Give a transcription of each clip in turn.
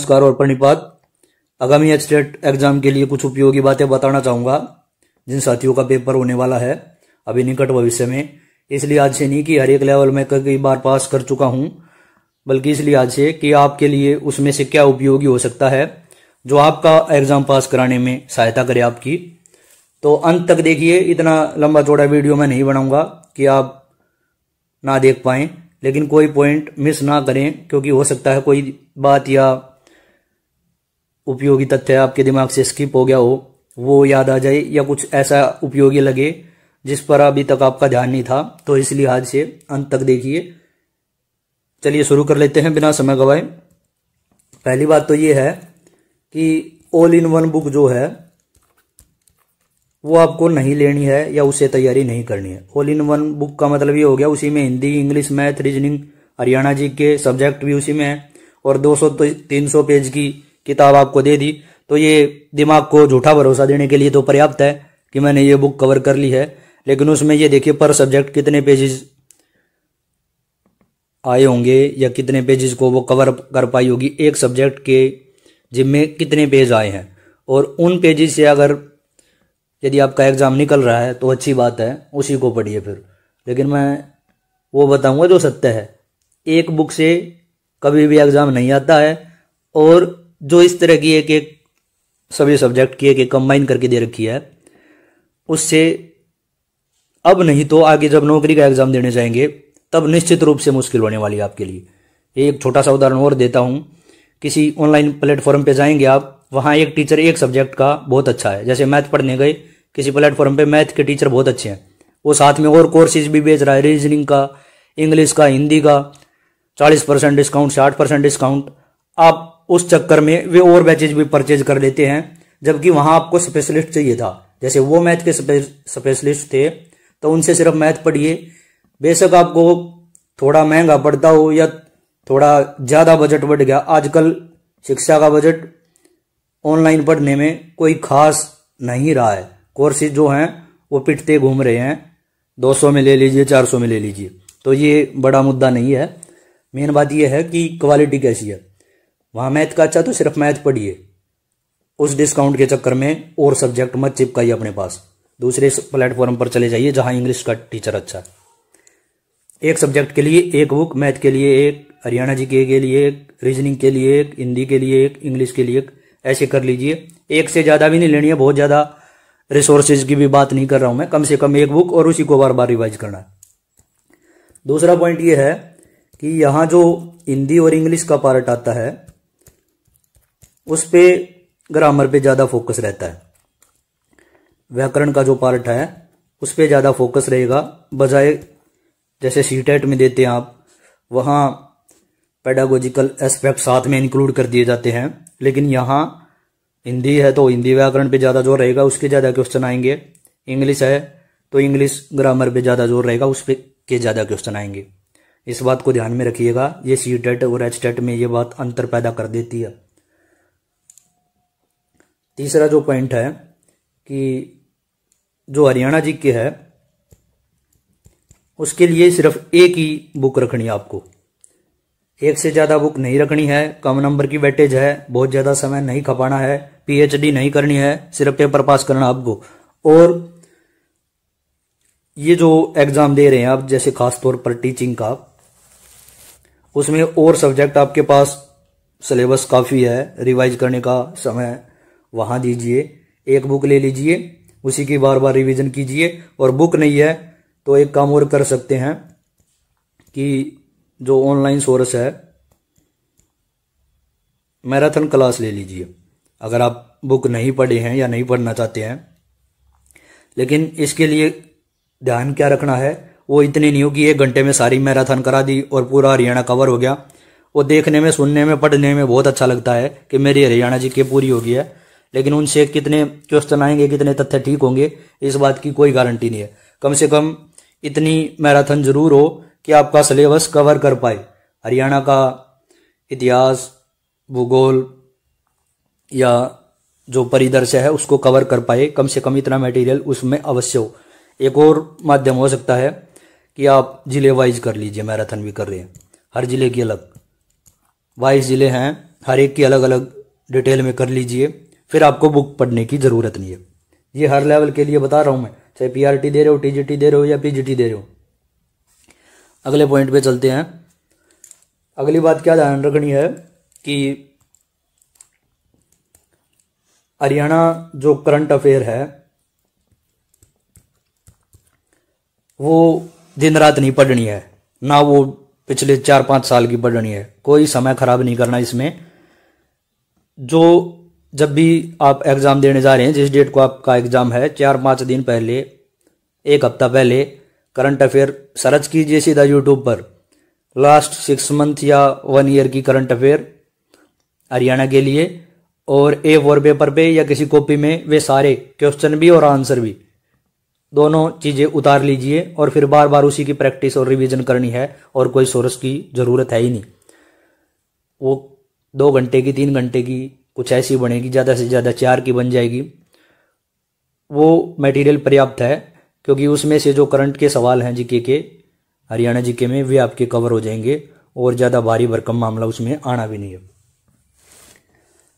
नमस्कार और प्रणिपात। आगामी एचटेट एग्जाम के लिए कुछ उपयोगी बातें बताना चाहूंगा जिन साथियों का पेपर होने वाला है अभी निकट भविष्य में। इसलिए आज से नहीं कि हर एक लेवल में कई बार पास कर चुका हूं, बल्कि इसलिए आज से कि आपके लिए उसमें से क्या उपयोगी हो सकता है जो आपका एग्जाम पास कराने में सहायता करे आपकी। तो अंत तक देखिए। इतना लंबा चौड़ा वीडियो मैं नहीं बनाऊंगा कि आप ना देख पाएं, लेकिन कोई पॉइंट मिस ना करें, क्योंकि हो सकता है कोई बात या उपयोगी तथ्य आपके दिमाग से स्किप हो गया हो, वो याद आ जाए या कुछ ऐसा उपयोगी लगे जिस पर अभी तक आपका ध्यान नहीं था। तो इसलिए आज से अंत तक देखिए। चलिए शुरू कर लेते हैं बिना समय गवाए। पहली बात तो ये है कि ऑल इन वन बुक जो है वो आपको नहीं लेनी है या उससे तैयारी नहीं करनी है। ऑल इन वन बुक का मतलब ये हो गया उसी में Hindi, English, math, reasoning, Haryana G K subject भी उसी में है और 200-300 पेज की किताब आपको दे दी। तो ये दिमाग को झूठा भरोसा देने के लिए तो पर्याप्त है कि मैंने ये बुक कवर कर ली है, लेकिन उसमें ये देखिए पर सब्जेक्ट कितने पेजेस आए होंगे या कितने पेजेस को वो कवर कर पाई होगी। एक सब्जेक्ट के जिम्मे कितने पेज आए हैं और उन पेजेस से अगर यदि आपका एग्जाम निकल रहा है तो अच्छी बात है, उसी को पढ़िए फिर। लेकिन मैं वो बताऊंगा जो सत्य है। एक बुक से कभी भी एग्जाम नहीं आता है और जो इस तरह की एक सभी सब्जेक्ट की एक कंबाइन करके दे रखी है, उससे अब नहीं तो आगे जब नौकरी का एग्जाम देने जाएंगे तब निश्चित रूप से मुश्किल होने वाली है आपके लिए। एक छोटा सा उदाहरण और देता हूं। किसी ऑनलाइन प्लेटफॉर्म पे जाएंगे आप, वहां एक टीचर एक सब्जेक्ट का बहुत अच्छा है, जैसे मैथ पढ़ने गए किसी प्लेटफॉर्म पे, मैथ के टीचर बहुत अच्छे हैं, वो साथ में और कोर्सेज भी बेच रहा है, रीजनिंग का, इंग्लिश का, हिंदी का, 40% डिस्काउंट, 60% डिस्काउंट। आप उस चक्कर में वे और बैचेज भी परचेज कर लेते हैं, जबकि वहां आपको स्पेशलिस्ट चाहिए था। जैसे वो मैथ के स्पेशलिस्ट थे तो उनसे सिर्फ मैथ पढ़िए। बेशक आपको थोड़ा महंगा पड़ता हो या थोड़ा ज्यादा बजट बढ़ गया, आजकल शिक्षा का बजट ऑनलाइन पढ़ने में कोई खास नहीं रहा है। कोर्सेज जो हैं वो पिटते घूम रहे हैं, 200 में ले लीजिए, 400 में ले लीजिए। तो ये बड़ा मुद्दा नहीं है। मेन बात ये है कि क्वालिटी कैसी है। वहां मैथ का अच्छा तो सिर्फ मैथ पढ़िए, उस डिस्काउंट के चक्कर में और सब्जेक्ट मत चिपकाइए अपने पास। दूसरे प्लेटफॉर्म पर चले जाइए जहां इंग्लिश का टीचर अच्छा है। एक सब्जेक्ट के लिए एक बुक, मैथ के लिए एक, हरियाणा जी के लिए एक, रीजनिंग के लिए एक, हिंदी के लिए एक, इंग्लिश के लिए एक, ऐसे कर लीजिए। एक से ज्यादा भी नहीं लेनी है, बहुत ज्यादा रिसोर्सेज की भी बात नहीं कर रहा हूं मैं, कम से कम एक बुक और उसी को बार बार रिवाइज करना है। दूसरा पॉइंट ये है कि यहां जो हिंदी और इंग्लिश का पार्ट आता है उस पे ग्रामर पे ज्यादा फोकस रहता है। व्याकरण का जो पार्ट है उस पे ज्यादा फोकस रहेगा, बजाय जैसे सीटेट में देते हैं आप, वहां पेडागोजिकल एस्पेक्ट साथ में इंक्लूड कर दिए जाते हैं। लेकिन यहां हिंदी है तो हिंदी व्याकरण पे ज्यादा जोर रहेगा, उसके ज्यादा क्वेश्चन आएंगे। इंग्लिश है तो इंग्लिश ग्रामर पे ज्यादा जोर रहेगा, उस पे के ज्यादा क्वेश्चन आएंगे। इस बात को ध्यान में रखिएगा। ये सीटेट और एचटेट में ये बात अंतर पैदा कर देती है। तीसरा जो पॉइंट है कि जो हरियाणा जी के है उसके लिए सिर्फ एक ही बुक रखनी है आपको, एक से ज्यादा बुक नहीं रखनी है। कम नंबर की वेटेज है, बहुत ज्यादा समय नहीं खपाना है, पीएचडी नहीं करनी है, सिर्फ पेपर पास करना आपको। और ये जो एग्जाम दे रहे हैं आप, जैसे खास तौर पर टीचिंग का, उसमें और सब्जेक्ट आपके पास सिलेबस काफी है, रिवाइज करने का समय वहां दीजिए। एक बुक ले लीजिए, उसी की बार बार रिवीजन कीजिए। और बुक नहीं है तो एक काम और कर सकते हैं कि जो ऑनलाइन सोर्स है, मैराथन क्लास ले लीजिए। अगर आप बुक नहीं पढ़े हैं या नहीं पढ़ना चाहते हैं, लेकिन इसके लिए ध्यान क्या रखना है, वो इतनी नहीं हो कि 1 घंटे में सारी मैराथन करा दी और पूरा हरियाणा कवर हो गया। वो देखने में, सुनने में, पढ़ने में बहुत अच्छा लगता है कि मेरी हरियाणा जी की पूरी हो गई है, लेकिन उनसे कितने क्वेश्चन आएंगे, कितने तथ्य ठीक होंगे, इस बात की कोई गारंटी नहीं है। कम से कम इतनी मैराथन जरूर हो कि आपका सिलेबस कवर कर पाए। हरियाणा का इतिहास, भूगोल या जो परिदृश्य है उसको कवर कर पाए, कम से कम इतना मटेरियल उसमें अवश्य हो। एक और माध्यम हो सकता है कि आप जिले वाइज कर लीजिए, मैराथन भी कर रहे हैं, हर जिले की अलग 22 जिले हैं, हर एक की अलग अलग डिटेल में कर लीजिए, फिर आपको बुक पढ़ने की ज़रूरत नहीं है। ये हर लेवल के लिए बता रहा हूँ मैं, चाहे पीआरटी दे रहे हो, टीजीटी दे रहे हो या पीजीटी दे रहे हो। अगले पॉइंट पे चलते हैं। अगली बात क्या ध्यान रखनी है कि हरियाणा जो करंट अफेयर है वो दिन रात नहीं पढ़नी है, ना वो पिछले 4-5 साल की पढ़नी है। कोई समय खराब नहीं करना इसमें। जो जब भी आप एग्जाम देने जा रहे हैं, जिस डेट को आपका एग्जाम है, 4-5 दिन पहले, 1 हफ्ता पहले करंट अफेयर सर्च कीजिए सीधा यूट्यूब पर। लास्ट 6 मंथ या 1 ईयर की करंट अफेयर हरियाणा के लिए, और A4 पेपर पे या किसी कॉपी में वे सारे क्वेश्चन भी और आंसर भी दोनों चीजें उतार लीजिए, और फिर बार बार उसी की प्रैक्टिस और रिवीजन करनी है, और कोई सोर्स की जरूरत है ही नहीं। वो 2 घंटे की, 3 घंटे की कुछ ऐसी बनेगी, ज़्यादा से ज़्यादा 4 की बन जाएगी। वो मटेरियल पर्याप्त है, क्योंकि उसमें से जो करंट के सवाल हैं जीके के, हरियाणा जीके में, वे आपके कवर हो जाएंगे, और ज़्यादा भारी भरकम मामला उसमें आना भी नहीं है।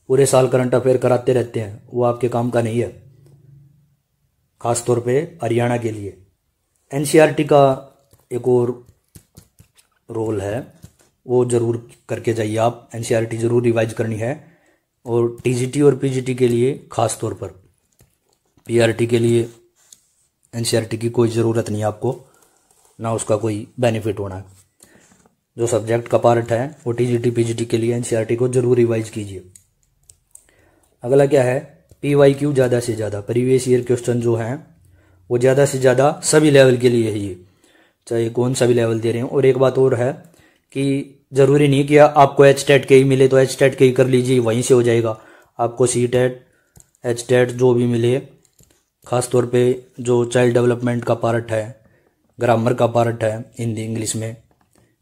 पूरे साल करंट अफेयर कराते रहते हैं, वो आपके काम का नहीं है, खास तौर पे हरियाणा के लिए। एनसीईआरटी का एक और रोल है, वो ज़रूर करके जाइए आप। एनसीईआरटी ज़रूर रिवाइज करनी है, और टीजीटी और पीजीटी के लिए खास तौर पर। पीआरटी के लिए एनसीईआरटी की कोई ज़रूरत नहीं है आपको, ना उसका कोई बेनिफिट होना है। जो सब्जेक्ट का पार्ट है वो टीजीटी पीजीटी के लिए एनसीईआरटी को ज़रूर रिवाइज कीजिए। अगला क्या है, पीवाईक्यू ज़्यादा से ज़्यादा, प्रीवियस ईयर क्वेश्चन जो हैं वो ज़्यादा से ज़्यादा सभी लेवल के लिए है, ये चाहे कौन सा भी लेवल दे रहे हैं। और एक बात और है कि ज़रूरी नहीं कि आपको HTET के ही मिले तो HTET के ही कर लीजिए, वहीं से हो जाएगा। आपको CTET, HTET जो भी मिले, खास तौर पे जो चाइल्ड डेवलपमेंट का पार्ट है, ग्रामर का पार्ट है हिंदी इंग्लिश में,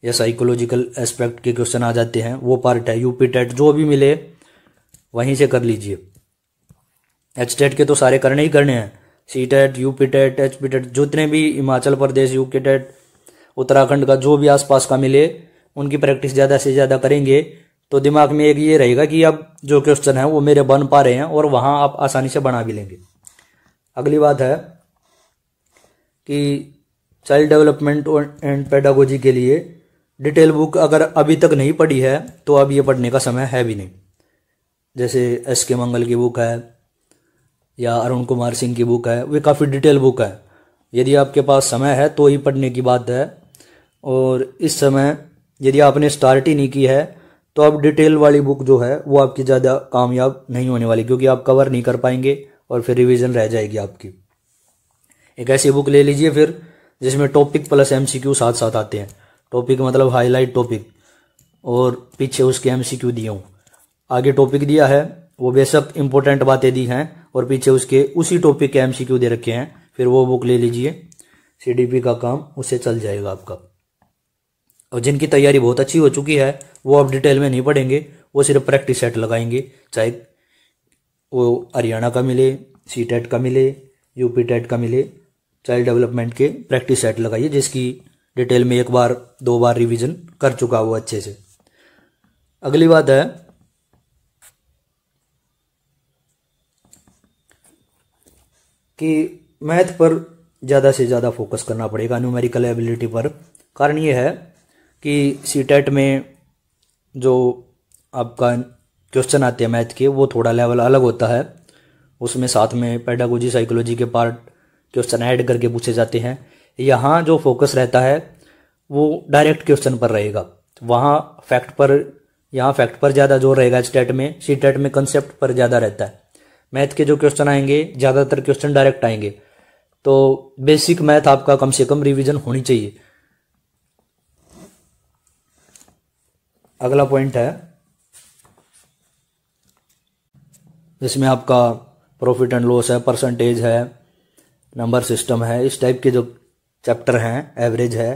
या साइकोलॉजिकल एस्पेक्ट के क्वेश्चन आ जाते हैं, वो पार्ट है। UPTET जो भी मिले वहीं से कर लीजिए। HTET के तो सारे करने ही करने हैं, CTET, UPTET, HPTET, जितने भी हिमाचल प्रदेश, UKTET, उत्तराखंड का जो भी आसपास का मिले, उनकी प्रैक्टिस ज़्यादा से ज़्यादा करेंगे तो दिमाग में एक ये रहेगा कि अब जो क्वेश्चन है वो मेरे बन पा रहे हैं, और वहाँ आप आसानी से बना भी लेंगे। अगली बात है कि चाइल्ड डेवलपमेंट एंड पेडागोजी के लिए डिटेल बुक अगर अभी तक नहीं पढ़ी है तो अब ये पढ़ने का समय है भी नहीं। जैसे SK मंगल की बुक है या अरुण कुमार सिंह की बुक है, वे काफ़ी डिटेल बुक है। यदि आपके पास समय है तो ही पढ़ने की बात है, और इस समय यदि आपने स्टार्ट ही नहीं की है तो अब डिटेल वाली बुक जो है वो आपकी ज़्यादा कामयाब नहीं होने वाली, क्योंकि आप कवर नहीं कर पाएंगे और फिर रिवीजन रह जाएगी आपकी। एक ऐसी बुक ले लीजिए फिर जिसमें टॉपिक प्लस MCQ साथ साथ आते हैं। टॉपिक मतलब हाईलाइट टॉपिक, और पीछे उसके MCQ दिए हों। आगे टॉपिक दिया है, वो बेशक इंपॉर्टेंट बातें दी हैं, और पीछे उसके उसी टॉपिक के MCQ दे रखे हैं। फिर वो बुक ले लीजिए, CDP का काम उससे चल जाएगा आपका। और जिनकी तैयारी बहुत अच्छी हो चुकी है वो अब डिटेल में नहीं पढ़ेंगे, वो सिर्फ प्रैक्टिस सेट लगाएंगे, चाहे वो हरियाणा का मिले, CTET का मिले, UPTET का मिले। चाइल्ड डेवलपमेंट के प्रैक्टिस सेट लगाइए, जिसकी डिटेल में 1 बार 2 बार रिवीजन कर चुका वो अच्छे से। अगली बात है कि मैथ पर ज़्यादा से ज़्यादा फोकस करना पड़ेगा, न्यूमेरिकल एबिलिटी पर। कारण ये है कि CTET में जो आपका क्वेश्चन आते हैं मैथ के, वो थोड़ा लेवल अलग होता है। उसमें साथ में पेडागोजी, साइकोलॉजी के पार्ट क्वेश्चन ऐड करके पूछे जाते हैं। यहाँ जो फोकस रहता है वो डायरेक्ट क्वेश्चन पर रहेगा, वहाँ फैक्ट पर, यहाँ फैक्ट पर ज़्यादा जोर रहेगा HTET में। CTET में कंसेप्ट पर ज़्यादा रहता है। मैथ के जो क्वेश्चन आएंगे, ज़्यादातर क्वेश्चन डायरेक्ट आएंगे, तो बेसिक मैथ आपका कम से कम रिवीजन होनी चाहिए। अगला पॉइंट है जिसमें आपका प्रॉफिट एंड लॉस है, परसेंटेज है, नंबर सिस्टम है, इस टाइप के जो चैप्टर हैं, एवरेज है,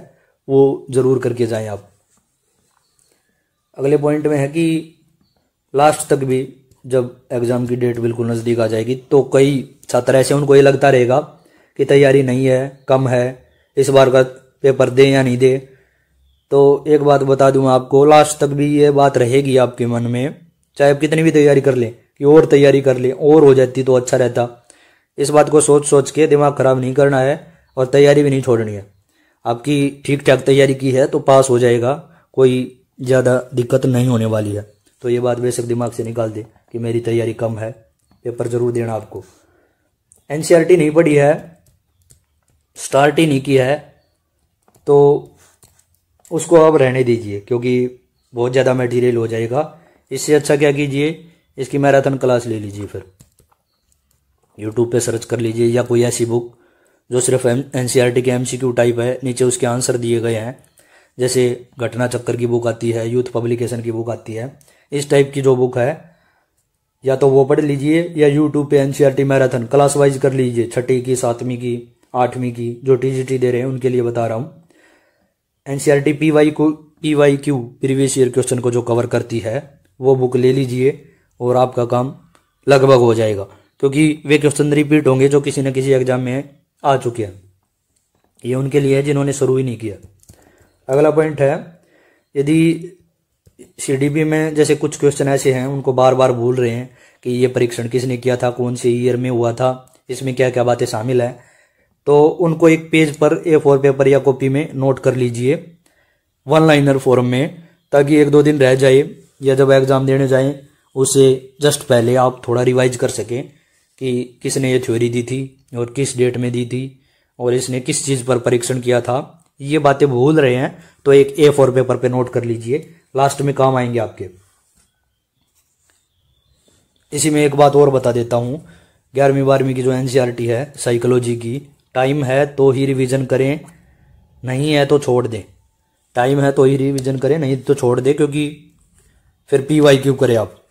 वो ज़रूर करके जाएं आप। अगले पॉइंट में है कि लास्ट तक भी जब एग्ज़ाम की डेट बिल्कुल नज़दीक आ जाएगी तो कई छात्र ऐसे, उनको ये लगता रहेगा कि तैयारी नहीं है, कम है, इस बार का पेपर दें या नहीं दे। तो एक बात बता दूं आपको, लास्ट तक भी ये बात रहेगी आपके मन में चाहे आप कितनी भी तैयारी कर लें कि और तैयारी कर लें और हो जाती तो अच्छा रहता। इस बात को सोच सोच के दिमाग खराब नहीं करना है और तैयारी भी नहीं छोड़नी है। आपकी ठीक ठाक तैयारी की है तो पास हो जाएगा, कोई ज़्यादा दिक्कत नहीं होने वाली है। तो ये बात बेशक दिमाग से निकाल दे कि मेरी तैयारी कम है, पेपर ज़रूर देना आपको। एनसीईआरटी नहीं पढ़ी है, स्टार्ट ही नहीं किया है, तो उसको अब रहने दीजिए क्योंकि बहुत ज़्यादा मटेरियल हो जाएगा। इससे अच्छा क्या कीजिए, इसकी मैराथन क्लास ले लीजिए, फिर यूट्यूब पे सर्च कर लीजिए या कोई ऐसी बुक जो सिर्फ एनसीईआरटी के एमसीक्यू टाइप है, नीचे उसके आंसर दिए गए हैं। जैसे घटना चक्कर की बुक आती है, यूथ पब्लिकेशन की बुक आती है, इस टाइप की जो बुक है या तो वो पढ़ लीजिए या यूट्यूब पे एनसीईआरटी मैराथन क्लास वाइज कर लीजिए, 6वीं की, 7वीं की, 8वीं की, जो टीजीटी दे रहे हैं उनके लिए बता रहा हूँ। NCERT PYQ previous year question को जो कवर करती है वो बुक ले लीजिए और आपका काम लगभग हो जाएगा, क्योंकि वे क्वेश्चन रिपीट होंगे जो किसी न किसी एग्जाम में आ चुके हैं। ये उनके लिए है जिन्होंने शुरू ही नहीं किया। अगला पॉइंट है, यदि सीडीपी में जैसे कुछ क्वेश्चन ऐसे हैं उनको बार बार भूल रहे हैं कि ये परीक्षण किसने किया था, कौन से ईयर में हुआ था, इसमें क्या क्या बातें शामिल है, तो उनको एक पेज पर A4 पेपर या कॉपी में नोट कर लीजिए, वन लाइनर फॉर्म में, ताकि 1-2 दिन रह जाए या जब एग्जाम देने जाएं उसे जस्ट पहले आप थोड़ा रिवाइज कर सकें कि किसने ये थ्योरी दी थी और किस डेट में दी थी और इसने किस चीज़ पर परीक्षण किया था। ये बातें भूल रहे हैं तो एक A4 पेपर पे नोट कर लीजिए, लास्ट में काम आएंगे आपके। इसी में एक बात और बता देता हूँ, 11वीं 12वीं की जो एनसीईआरटी है साइकोलॉजी की, टाइम है तो ही रिवीजन करें, नहीं है तो छोड़ दें। टाइम है तो ही रिवीजन करें, नहीं तो छोड़ दें, क्योंकि फिर पीवाईक्यू करें आप।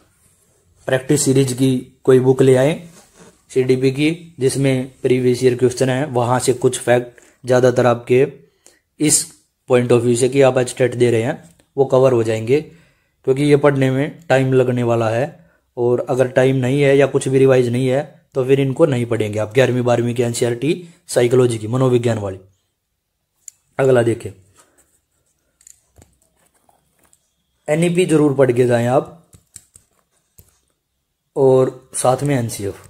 प्रैक्टिस सीरीज की कोई बुक ले आए सीडीपी की जिसमें प्रीवियस ईयर क्वेश्चन है, वहाँ से कुछ फैक्ट ज़्यादातर आपके इस पॉइंट ऑफ व्यू से कि आप एचटेट दे रहे हैं वो कवर हो जाएंगे, क्योंकि ये पढ़ने में टाइम लगने वाला है। और अगर टाइम नहीं है या कुछ भी रिवाइज नहीं है तो फिर इनको नहीं पढ़ेंगे आप। 11वीं 12वीं की एनसीईआरटी साइकोलॉजी की, मनोविज्ञान वाली। अगला देखें, एनईपी जरूर पढ़ के जाएं आप, और साथ में एनसीएफ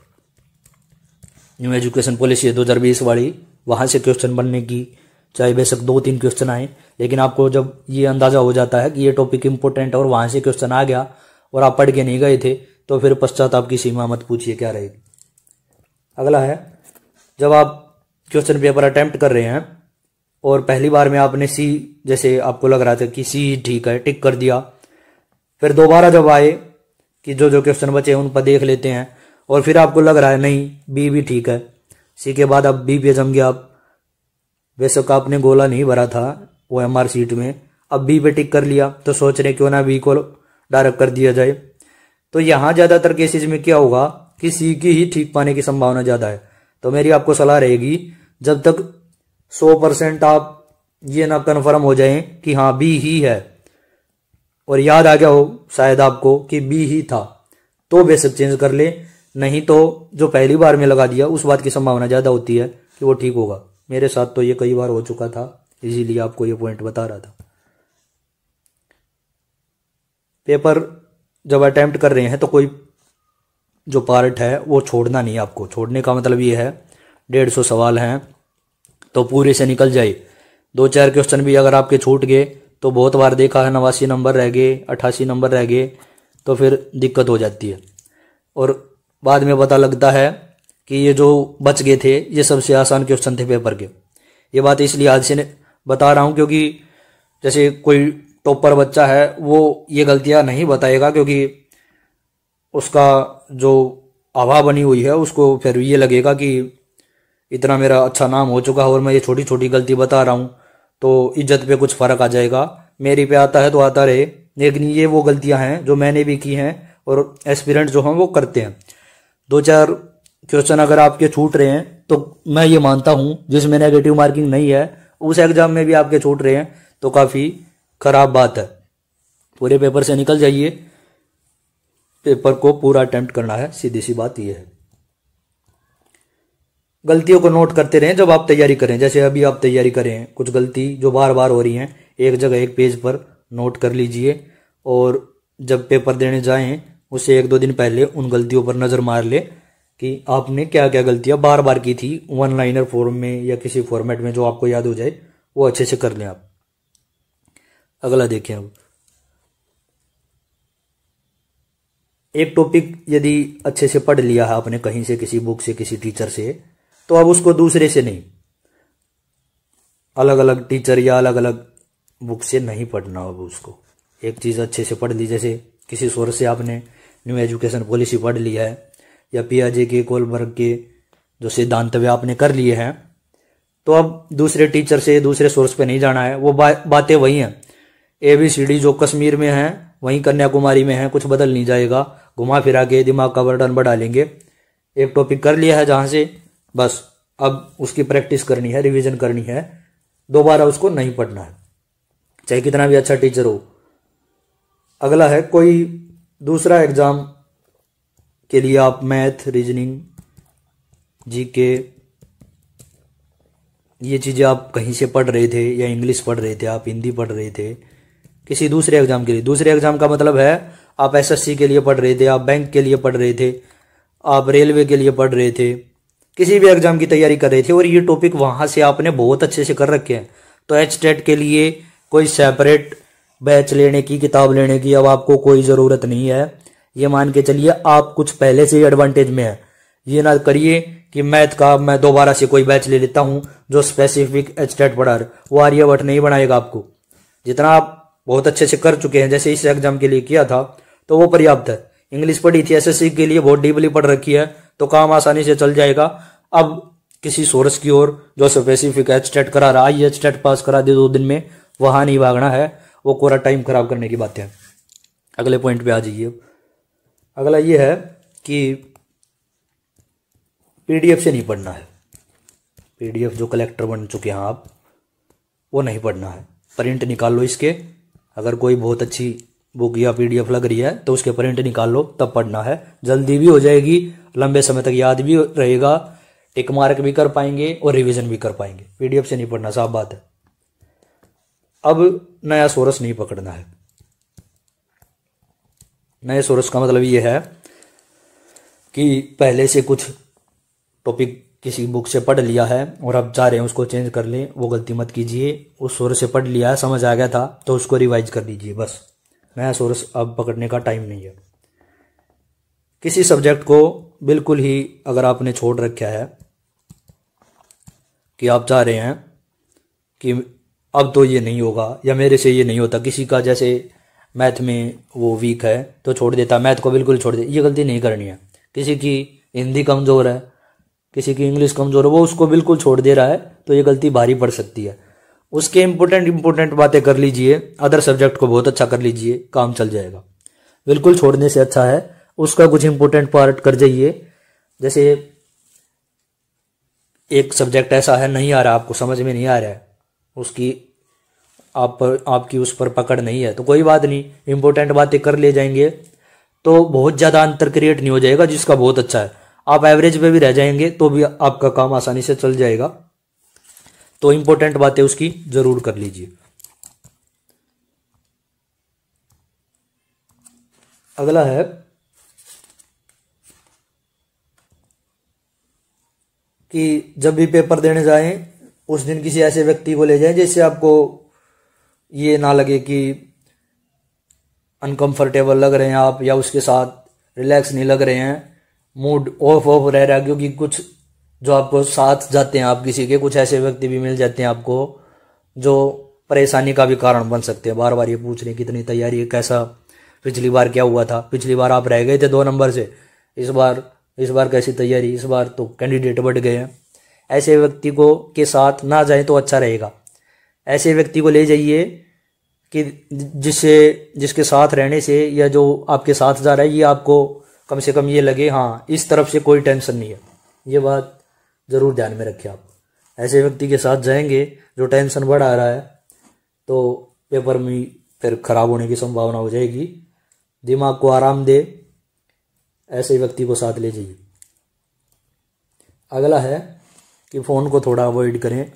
न्यू एजुकेशन पॉलिसी 2020 वाली, वहां से क्वेश्चन बनने की चाहे बेशक 2-3 क्वेश्चन आए, लेकिन आपको जब ये अंदाजा हो जाता है कि ये टॉपिक इंपॉर्टेंट है और वहां से क्वेश्चन आ गया और आप पढ़ के नहीं गए थे, तो फिर पश्चाताप की सीमा मत पूछिए क्या रहेगी। अगला है, जब आप क्वेश्चन पेपर अटेम्प्ट कर रहे हैं और पहली बार में आपने सी, जैसे आपको लग रहा था कि सी ठीक है, टिक कर दिया, फिर दोबारा जब आए कि जो जो क्वेश्चन बचे उन पर देख लेते हैं और फिर आपको लग रहा है नहीं बी भी ठीक है, सी के बाद अब बी पे जम गया आप, बेशक आपने गोला नहीं भरा था वो एमआर सीट में, अब बी पे टिक कर लिया तो सोच रहे क्यों ना बी को डायरेक्ट कर दिया जाए। तो यहाँ ज़्यादातर केसेज में क्या होगा कि सी की ही ठीक पाने की संभावना ज़्यादा है। तो मेरी आपको सलाह रहेगी, जब तक 100% आप ये ना कन्फर्म हो जाएं कि हाँ बी ही है और याद आ गया हो शायद आपको कि बी ही था, तो बेशक चेंज कर ले, नहीं तो जो पहली बार में लगा दिया उस बात की संभावना ज़्यादा होती है कि वो ठीक होगा। मेरे साथ तो ये कई बार हो चुका था, इसीलिए आपको ये पॉइंट बता रहा था। पेपर जब अटेम्प्ट कर रहे हैं तो कोई जो पार्ट है वो छोड़ना नहीं है आपको। छोड़ने का मतलब ये है 150 सवाल हैं तो पूरे से निकल जाए। 2-4 क्वेश्चन भी अगर आपके छूट गए तो बहुत बार देखा है 89 नंबर रह गए, 88 नंबर रह गए, तो फिर दिक्कत हो जाती है और बाद में पता लगता है कि ये जो बच गए थे ये सबसे आसान क्वेश्चन थे पेपर के। ये बात इसलिए आज से बता रहा हूँ क्योंकि जैसे कोई टॉपर बच्चा है वो ये गलतियाँ नहीं बताएगा, क्योंकि उसका जो आभा बनी हुई है उसको फिर ये लगेगा कि इतना मेरा अच्छा नाम हो चुका है और मैं ये छोटी छोटी गलती बता रहा हूँ तो इज्जत पे कुछ फ़र्क आ जाएगा। मेरी पे आता है तो आता रहे, लेकिन ये वो गलतियाँ हैं जो मैंने भी की हैं और एस्पिरेंट जो हैं वो करते हैं। 2-4 क्वेश्चन अगर आपके छूट रहे हैं तो मैं ये मानता हूँ जिसमें नेगेटिव मार्किंग नहीं है उस एग्जाम में भी आपके छूट रहे हैं तो काफ़ी खराब बात है। पूरे पेपर से निकल जाइए, पेपर को पूरा अटेम्प्ट करना है, सीधी सी बात यह है। गलतियों को नोट करते रहें जब आप तैयारी करें। जैसे अभी आप तैयारी करें, कुछ गलती जो बार बार हो रही हैं एक जगह एक पेज पर नोट कर लीजिए और जब पेपर देने जाएं उससे 1-2 दिन पहले उन गलतियों पर नज़र मार ले कि आपने क्या क्या गलतियां बार बार की थी, वन लाइनर फॉर्म में या किसी फॉर्मेट में जो आपको याद हो जाए वो अच्छे से कर लें आप। अगला देखें, अब एक टॉपिक यदि अच्छे से पढ़ लिया है आपने कहीं से, किसी बुक से, किसी टीचर से, तो अब उसको दूसरे से नहीं, अलग अलग टीचर या अलग अलग बुक से नहीं पढ़ना। अब उसको एक चीज़ अच्छे से पढ़ ली, जैसे किसी सोर्स से आपने न्यू एजुकेशन पॉलिसी पढ़ ली है या पियाजे के, कोलबर्ग के जो सिद्धांत वे आपने कर लिए हैं, तो अब दूसरे टीचर से, दूसरे सोर्स पे नहीं जाना है। वो बातें वही हैं, ABCD जो कश्मीर में है वहीं कन्याकुमारी में है, कुछ बदल नहीं जाएगा। घुमा फिरा के दिमाग का बर्डन बढ़ा लेंगे। एक टॉपिक कर लिया है जहां से, बस अब उसकी प्रैक्टिस करनी है, रिवीजन करनी है, दोबारा उसको नहीं पढ़ना है, चाहे कितना भी अच्छा टीचर हो। अगला है, कोई दूसरा एग्जाम के लिए आप मैथ, रीजनिंग, GK ये चीज़ें आप कहीं से पढ़ रहे थे, या इंग्लिश पढ़ रहे थे, आप हिंदी पढ़ रहे थे किसी दूसरे एग्जाम के लिए। दूसरे एग्जाम का मतलब है आप SSC के लिए पढ़ रहे थे, आप बैंक के लिए पढ़ रहे थे, आप रेलवे के लिए पढ़ रहे थे, किसी भी एग्जाम की तैयारी कर रहे थे और ये टॉपिक वहां से आपने बहुत अच्छे से कर रखे हैं, तो HTET के लिए कोई सेपरेट बैच लेने की, किताब लेने की अब आपको कोई ज़रूरत नहीं है। ये मान के चलिए आप कुछ पहले से ही एडवांटेज में है। ये ना करिए कि मैथ का मैं दोबारा से कोई बैच ले लेता हूं जो स्पेसिफिक HTET पढ़ा रहा, वो आर्यभट्ट नहीं बनाएगा आपको। जितना आप बहुत अच्छे से कर चुके हैं, जैसे इस एग्जाम के लिए किया था, तो वो पर्याप्त है। इंग्लिश पढ़ी थी, SSC के लिए बहुत डीपली पढ़ रखी है, तो काम आसानी से चल जाएगा। अब किसी सोर्स की ओर जो स्पेसिफिक HTET करा रहा, ये HTET पास करा दे 2 दिन में, वहां नहीं भागना है, वो पूरा टाइम खराब करने की बात है। अगले पॉइंट पे आ जाइए। अगला ये है कि PDF से नहीं पढ़ना है। PDF जो कलेक्टर बन चुके हैं आप, वो नहीं पढ़ना है। प्रिंट निकाल लो इसके, अगर कोई बहुत अच्छी बुक या PDF लग रही है तो उसके प्रिंट निकाल लो, तब पढ़ना है। जल्दी भी हो जाएगी, लंबे समय तक याद भी रहेगा, टिक मार्क भी कर पाएंगे और रिवीजन भी कर पाएंगे। PDF से नहीं पढ़ना, साफ बात है। अब नया सोर्स नहीं पकड़ना है। नए सोर्स का मतलब ये है कि पहले से कुछ टॉपिक किसी बुक से पढ़ लिया है और अब चाह रहे हैं उसको चेंज कर लें, वो गलती मत कीजिए। उस सोर्स से पढ़ लिया है, समझ आ गया था, तो उसको रिवाइज कर दीजिए, बस। नया सोर्स अब पकड़ने का टाइम नहीं है। किसी सब्जेक्ट को बिल्कुल ही अगर आपने छोड़ रखा है कि आप चाह रहे हैं कि अब तो ये नहीं होगा या मेरे से ये नहीं होता, किसी का जैसे मैथ में वो वीक है तो छोड़ देता, मैथ को बिल्कुल छोड़ दे, ये गलती नहीं करनी है। किसी की हिंदी कमज़ोर है, किसी की इंग्लिश कमज़ोर है, वो उसको बिल्कुल छोड़ दे रहा है, तो ये गलती भारी पड़ सकती है। उसके इंपॉर्टेंट बातें कर लीजिए, अदर सब्जेक्ट को बहुत अच्छा कर लीजिए, काम चल जाएगा। बिल्कुल छोड़ने से अच्छा है उसका कुछ इंपॉर्टेंट पार्ट कर जाइए। जैसे एक सब्जेक्ट ऐसा है, नहीं आ रहा, आपको समझ में नहीं आ रहा है, उसकी आपकी उस पर पकड़ नहीं है, तो कोई बात नहीं, इंपॉर्टेंट बातें कर ले जाएंगे तो बहुत ज़्यादा अंतर क्रिएट नहीं हो जाएगा, जिसका बहुत अच्छा है। आप एवरेज पे भी रह जाएंगे तो भी आपका काम आसानी से चल जाएगा। तो इंपॉर्टेंट बातें उसकी जरूर कर लीजिए। अगला है कि जब भी पेपर देने जाएं उस दिन किसी ऐसे व्यक्ति को ले जाएं जिससे आपको ये ना लगे कि अनकंफर्टेबल लग रहे हैं आप, या उसके साथ रिलैक्स नहीं लग रहे हैं, मूड ऑफ रह रहा है। क्योंकि कुछ जो आपको साथ जाते हैं आप किसी के, कुछ ऐसे व्यक्ति भी मिल जाते हैं आपको जो परेशानी का भी कारण बन सकते हैं। बार बार ये पूछ रहे हैं कितनी तैयारी है, कैसा, पिछली बार क्या हुआ था, पिछली बार आप रह गए थे 2 नंबर से, इस बार कैसी तैयारी, इस बार तो कैंडिडेट बढ़ गए हैं। ऐसे व्यक्ति को के साथ ना जाए तो अच्छा रहेगा। ऐसे व्यक्ति को ले जाइए कि जिसके साथ रहने से या जो आपके साथ जा रहा है, ये आपको कम से कम ये लगे हाँ इस तरफ से कोई टेंशन नहीं है। ये बात ज़रूर ध्यान में रखें आप। ऐसे व्यक्ति के साथ जाएंगे जो टेंशन बढ़ा रहा है तो पेपर में फिर खराब होने की संभावना हो जाएगी। दिमाग को आराम दे, ऐसे व्यक्ति को साथ ले जाइए। अगला है कि फ़ोन को थोड़ा अवॉइड करें।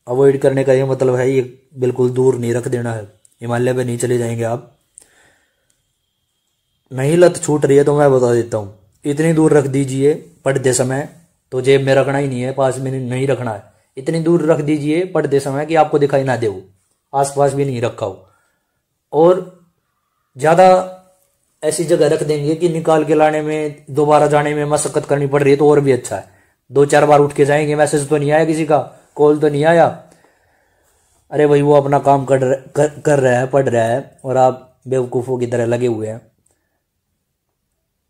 अवॉइड करने का ये मतलब है ये बिल्कुल दूर नहीं रख देना है। हिमालय पे नहीं चले जाएंगे आप, नहीं लत छूट रही है तो मैं बता देता हूँ, इतनी दूर रख दीजिए पढ़ते समय, तो जेब में रखना ही नहीं है, पास में नहीं रखना है, इतनी दूर रख दीजिए पढ़ते समय कि आपको दिखाई ना दे, वो आसपास भी नहीं रखा हो। और ज़्यादा ऐसी जगह रख देंगे कि निकाल के लाने में, दोबारा जाने में मशक्कत करनी पड़ रही है तो और भी अच्छा है। 2-4 बार उठ के जाएंगे, मैसेज तो नहीं आया किसी का, कॉल तो नहीं आया, अरे भाई वो अपना काम कर रहा है, पढ़ रहा है, और आप बेवकूफ़ों की तरह लगे हुए हैं।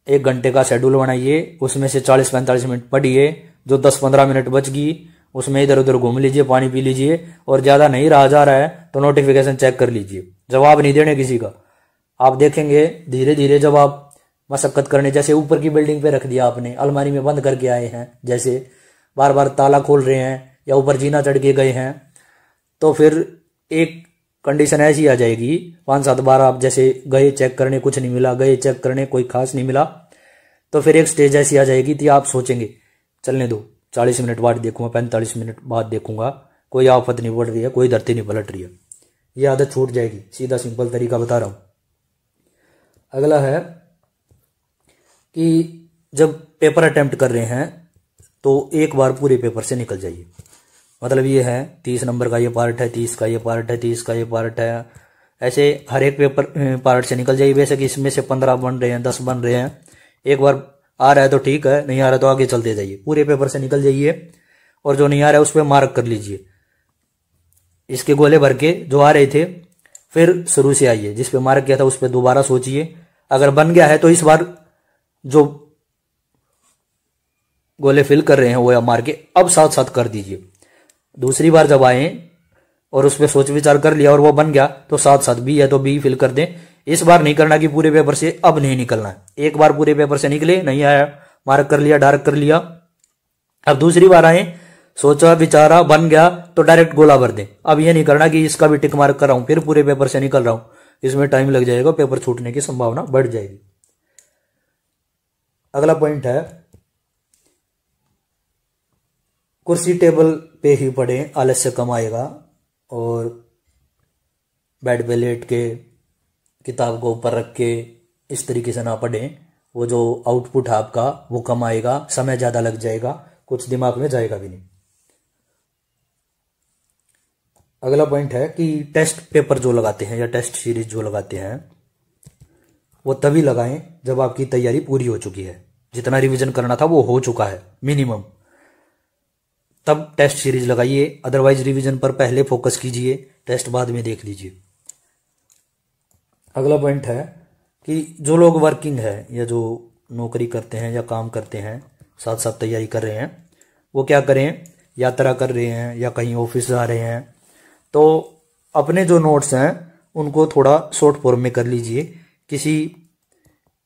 1 घंटे का शेड्यूल बनाइए, उसमें से 40-45 मिनट पढ़िए, जो 10-15 मिनट बच गई उसमें इधर उधर घूम लीजिए, पानी पी लीजिए, और ज़्यादा नहीं रहा जा रहा है तो नोटिफिकेशन चेक कर लीजिए। जवाब नहीं देने किसी का, आप देखेंगे धीरे धीरे जब आप मशक्कत करने, जैसे ऊपर की बिल्डिंग पे रख दिया आपने, अलमारी में बंद करके आए हैं, जैसे बार बार ताला खोल रहे हैं या ऊपर जीना चढ़ के गए हैं, तो फिर एक कंडीशन ऐसी आ जाएगी, 5-7 बार आप जैसे गए चेक करने कुछ नहीं मिला, गए चेक करने कोई खास नहीं मिला, तो फिर एक स्टेज ऐसी आ जाएगी कि आप सोचेंगे चलने दो, 40 मिनट बाद देखूंगा, 45 मिनट बाद देखूंगा, कोई आफत नहीं पड़ रही है, कोई धरती नहीं पलट रही है, ये आदत छूट जाएगी। सीधा सिंपल तरीका बता रहा हूं। अगला है कि जब पेपर अटेम्प्ट कर रहे हैं तो एक बार पूरे पेपर से निकल जाइए। मतलब ये है 30 नंबर का ये पार्ट है, 30 का ये पार्ट है, 30 का ये पार्ट है, ऐसे हर एक पेपर पार्ट से निकल जाइए। वैसे कि इसमें से 15 बन रहे हैं, 10 बन रहे हैं, एक बार आ रहा है तो ठीक है, नहीं आ रहा तो आगे चलते जाइए, पूरे पेपर से निकल जाइए, और जो नहीं आ रहा है उस पर मार्क कर लीजिए, इसके गोले भर के जो आ रहे थे, फिर शुरू से आइए, जिस पे मार्क किया था उस पर दोबारा सोचिए, अगर बन गया है तो इस बार जो गोले फिल कर रहे हैं वो मार के अब साथ साथ कर दीजिए। दूसरी बार जब आए और उस पर सोच विचार कर लिया और वो बन गया तो साथ साथ बी है तो बी फिल कर दें। इस बार नहीं करना कि पूरे पेपर से अब नहीं निकलना है, एक बार पूरे पेपर से निकले, नहीं आया मार्क कर लिया, डार्क कर लिया, अब दूसरी बार आए, सोचा विचारा, बन गया तो डायरेक्ट गोला भर दें। अब ये नहीं करना कि इसका भी टिक मार्क कर रहा हूं फिर पूरे पेपर से निकल रहा हूं, इसमें टाइम लग जाएगा, पेपर छूटने की संभावना बढ़ जाएगी। अगला पॉइंट है कुर्सी टेबल पे ही पढ़ें, आलस्य कम आएगा, और बेड पे लेट के किताब को ऊपर रख के इस तरीके से ना पढ़ें, वो जो आउटपुट है आपका वो कम आएगा, समय ज़्यादा लग जाएगा, कुछ दिमाग में जाएगा भी नहीं। अगला पॉइंट है कि टेस्ट पेपर जो लगाते हैं या टेस्ट सीरीज जो लगाते हैं वो तभी लगाएं जब आपकी तैयारी पूरी हो चुकी है, जितना रिवीजन करना था वो हो चुका है मिनिमम, तब टेस्ट सीरीज लगाइए। अदरवाइज रिवीजन पर पहले फोकस कीजिए, टेस्ट बाद में देख लीजिए। अगला पॉइंट है कि जो लोग वर्किंग है या जो नौकरी करते हैं या काम करते हैं, साथ साथ तैयारी कर रहे हैं, वो क्या करें, यात्रा कर रहे हैं या कहीं ऑफिस जा रहे हैं, तो अपने जो नोट्स हैं उनको थोड़ा शॉर्ट फॉर्म में कर लीजिए, किसी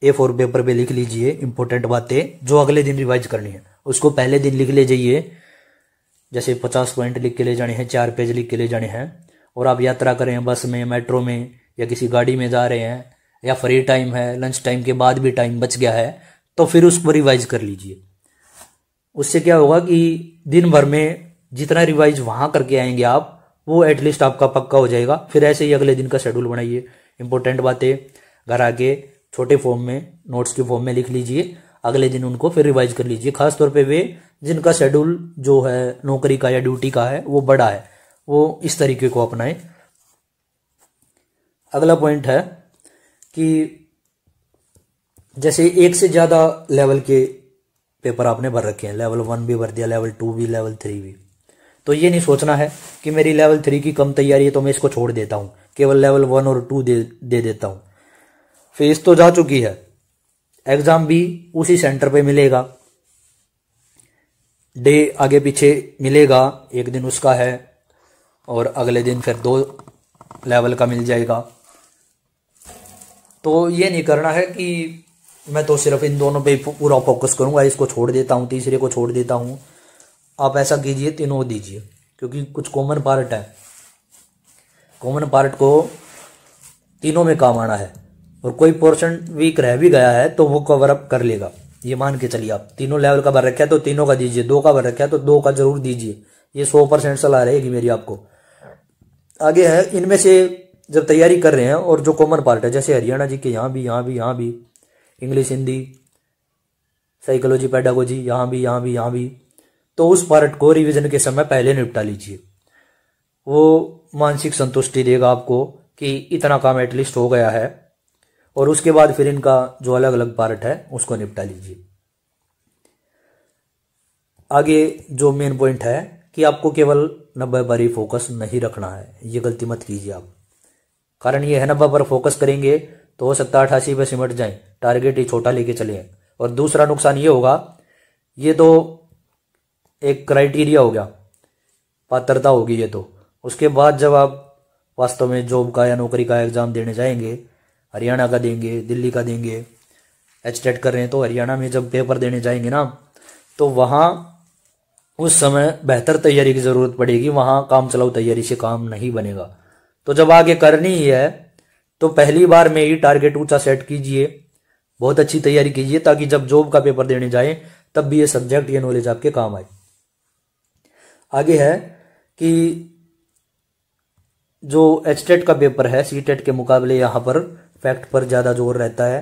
A4 पेपर पे लिख लीजिए इंपॉर्टेंट बातें जो अगले दिन रिवाइज करनी है, उसको पहले दिन लिख ले जाइए। जैसे 50 पॉइंट लिख के ले जाने हैं, 4 पेज लिख के ले जाने हैं, और आप यात्रा कर रहे हैं, बस में, मेट्रो में या किसी गाड़ी में जा रहे हैं, या फ्री टाइम है, लंच टाइम के बाद भी टाइम बच गया है, तो फिर उसको रिवाइज कर लीजिए। उससे क्या होगा कि दिन भर में जितना रिवाइज वहां करके आएंगे आप, वो एटलीस्ट आपका पक्का हो जाएगा। फिर ऐसे ही अगले दिन का शेड्यूल बनाइए, इंपॉर्टेंट बातें घर आके छोटे फॉर्म में, नोट्स के फॉर्म में लिख लीजिए, अगले दिन उनको फिर रिवाइज कर लीजिए। खासतौर पे वे जिनका शेड्यूल जो है नौकरी का या ड्यूटी का है वो बड़ा है, वो इस तरीके को अपनाएं। अगला पॉइंट है कि जैसे एक से ज्यादा लेवल के पेपर आपने भर रखे हैं, लेवल 1 भी भर दिया, लेवल 2 भी, लेवल 3 भी, तो ये नहीं सोचना है कि मेरी लेवल 3 की कम तैयारी है तो मैं इसको छोड़ देता हूं, केवल लेवल 1 और 2 दे देता हूं। फीस तो जा चुकी है, एग्जाम भी उसी सेंटर पे मिलेगा, डे आगे पीछे मिलेगा, एक दिन उसका है और अगले दिन फिर 2 लेवल का मिल जाएगा। तो ये नहीं करना है कि मैं तो सिर्फ इन दोनों पे पूरा फोकस करूंगा, इसको छोड़ देता हूं, तीसरे को छोड़ देता हूं। आप ऐसा कीजिए, तीनों दीजिए, क्योंकि कुछ कॉमन पार्ट है, कॉमन पार्ट को तीनों में काम आना है, और कोई पोर्शन वीक रह भी गया है तो वो कवर अप कर लेगा। ये मान के चलिए आप 3 लेवल का भर रखा है तो 3 का दीजिए, 2 का भर रखा है तो 2 का जरूर दीजिए, ये 100% सलाह रहेगी मेरी आपको। आगे है, इनमें से जब तैयारी कर रहे हैं और जो कॉमन पार्ट है, जैसे हरियाणा जी के यहाँ भी इंग्लिश, हिंदी, साइकोलॉजी, पेडागोजी, यहाँ भी यहाँ भी यहाँ भी। तो उस पार्ट को रिवीजन के समय पहले निपटा लीजिए, वो मानसिक संतुष्टि देगा आपको कि इतना काम एटलीस्ट हो गया है। और उसके बाद फिर इनका जो अलग अलग पार्ट है उसको निपटा लीजिए। आगे जो मेन पॉइंट है कि आपको केवल 90 पर ही फोकस नहीं रखना है, ये गलती मत कीजिए आप। कारण ये है 90 पर फोकस करेंगे तो हो सकता है 88 पे सिमट जाए, टारगेट ही छोटा लेके चले। और दूसरा नुकसान ये होगा, ये तो एक क्राइटेरिया हो गया, पात्रता होगी ये तो। उसके बाद जब आप वास्तव में जॉब का या नौकरी का एग्जाम देने जाएंगे, हरियाणा का देंगे, दिल्ली का देंगे, एचटेट कर रहे हैं तो हरियाणा में जब पेपर देने जाएंगे ना, तो वहाँ उस समय बेहतर तैयारी की ज़रूरत पड़ेगी, वहाँ काम चलाऊ तैयारी से काम नहीं बनेगा। तो जब आगे करनी ही है तो पहली बार में ही टारगेट ऊंचा सेट कीजिए, बहुत अच्छी तैयारी कीजिए, ताकि जब जॉब का पेपर देने जाए तब भी ये सब्जेक्ट, ये नॉलेज आपके काम आए। आगे है कि जो एचटेट का पेपर है सीटेट के मुकाबले यहाँ पर फैक्ट पर ज़्यादा जोर रहता है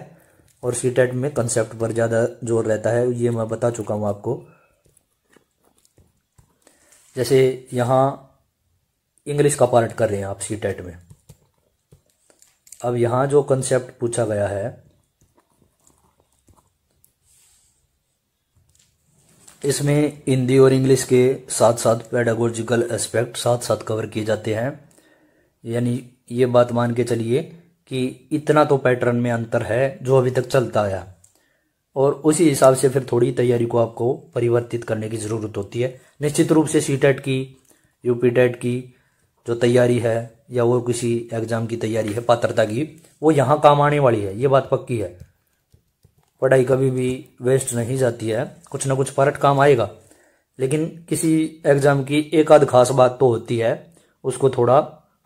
और सीटेट में कंसेप्ट पर ज़्यादा जोर रहता है, ये मैं बता चुका हूँ आपको। जैसे यहाँ इंग्लिश का पार्ट कर रहे हैं आप सीटेट में, अब यहाँ जो कंसेप्ट पूछा गया है इसमें हिंदी और इंग्लिश के साथ साथ पेडागोजिकल एस्पेक्ट साथ साथ कवर किए जाते हैं। यानी ये बात मान के चलिए कि इतना तो पैटर्न में अंतर है जो अभी तक चलता आया, और उसी हिसाब से फिर थोड़ी तैयारी को आपको परिवर्तित करने की ज़रूरत होती है। निश्चित रूप से सीटेट की, यूपीटेट की जो तैयारी है या और किसी एग्ज़ाम की तैयारी है पात्रता की, वो यहाँ काम आने वाली है, ये बात पक्की है। पढ़ाई कभी भी वेस्ट नहीं जाती है, कुछ ना कुछ पार्ट काम आएगा। लेकिन किसी एग्ज़ाम की एक आध खास बात तो होती है, उसको थोड़ा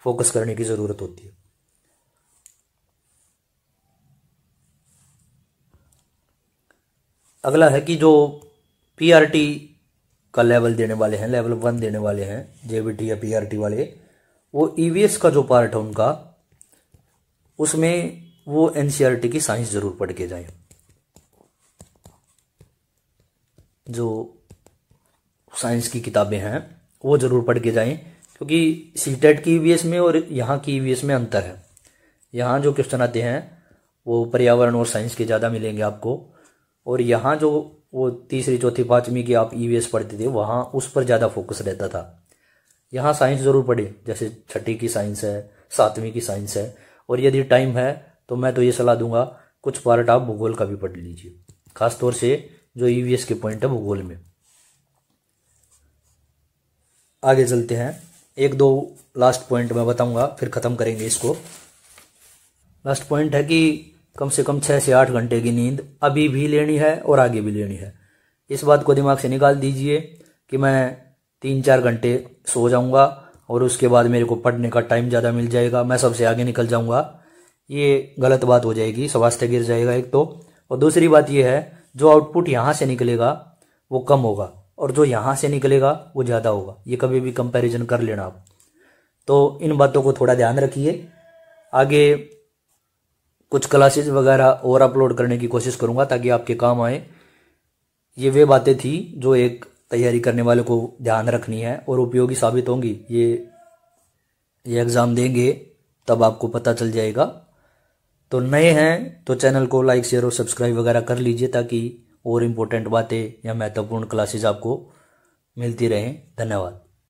फोकस करने की ज़रूरत होती है। अगला है कि जो पीआरटी का लेवल देने वाले हैं, लेवल 1 देने वाले हैं, जेबीटी या पीआरटी वाले, वो ईवीएस का जो पार्ट है उनका, उसमें वो एनसीईआरटी की साइंस जरूर पढ़ के जाएं। जो साइंस की किताबें हैं वो जरूर पढ़ के जाएं, क्योंकि सीटेट की ईवीएस में और यहाँ की ईवीएस में अंतर है। यहाँ जो क्वेश्चन आते हैं वो पर्यावरण और साइंस के ज़्यादा मिलेंगे आपको, और यहाँ जो वो तीसरी चौथी पाँचवीं की आप ईवीएस पढ़ते थे वहाँ उस पर ज़्यादा फोकस रहता था। यहाँ साइंस ज़रूर पढ़े, जैसे छठी की साइंस है, 7वीं की साइंस है, और यदि टाइम है तो मैं तो ये सलाह दूंगा कुछ पार्ट आप भूगोल का भी पढ़ लीजिए, खासतौर से जो ईवीएस के पॉइंट है भूगोल में। आगे चलते हैं, एक दो लास्ट पॉइंट मैं बताऊंगा फिर ख़त्म करेंगे इसको। लास्ट पॉइंट है कि कम से कम 6 से 8 घंटे की नींद अभी भी लेनी है और आगे भी लेनी है। इस बात को दिमाग से निकाल दीजिए कि मैं 3-4 घंटे सो जाऊंगा और उसके बाद मेरे को पढ़ने का टाइम ज़्यादा मिल जाएगा, मैं सबसे आगे निकल जाऊंगा। ये गलत बात हो जाएगी, स्वास्थ्य गिर जाएगा एक तो, और दूसरी बात ये है जो आउटपुट यहाँ से निकलेगा वो कम होगा और जो यहाँ से निकलेगा वो ज़्यादा होगा। ये कभी भी कंपैरिजन कर लेना आप। तो इन बातों को थोड़ा ध्यान रखिए। आगे कुछ क्लासेस वगैरह और अपलोड करने की कोशिश करूँगा ताकि आपके काम आए। ये वे बातें थी जो एक तैयारी करने वाले को ध्यान रखनी है और उपयोगी साबित होंगी। ये एग्ज़ाम देंगे तब आपको पता चल जाएगा। तो नए हैं तो चैनल को लाइक शेयर और सब्सक्राइब वगैरह कर लीजिए ताकि और इम्पोर्टेंट बातें या महत्वपूर्ण क्लासेस आपको मिलती रहें। धन्यवाद।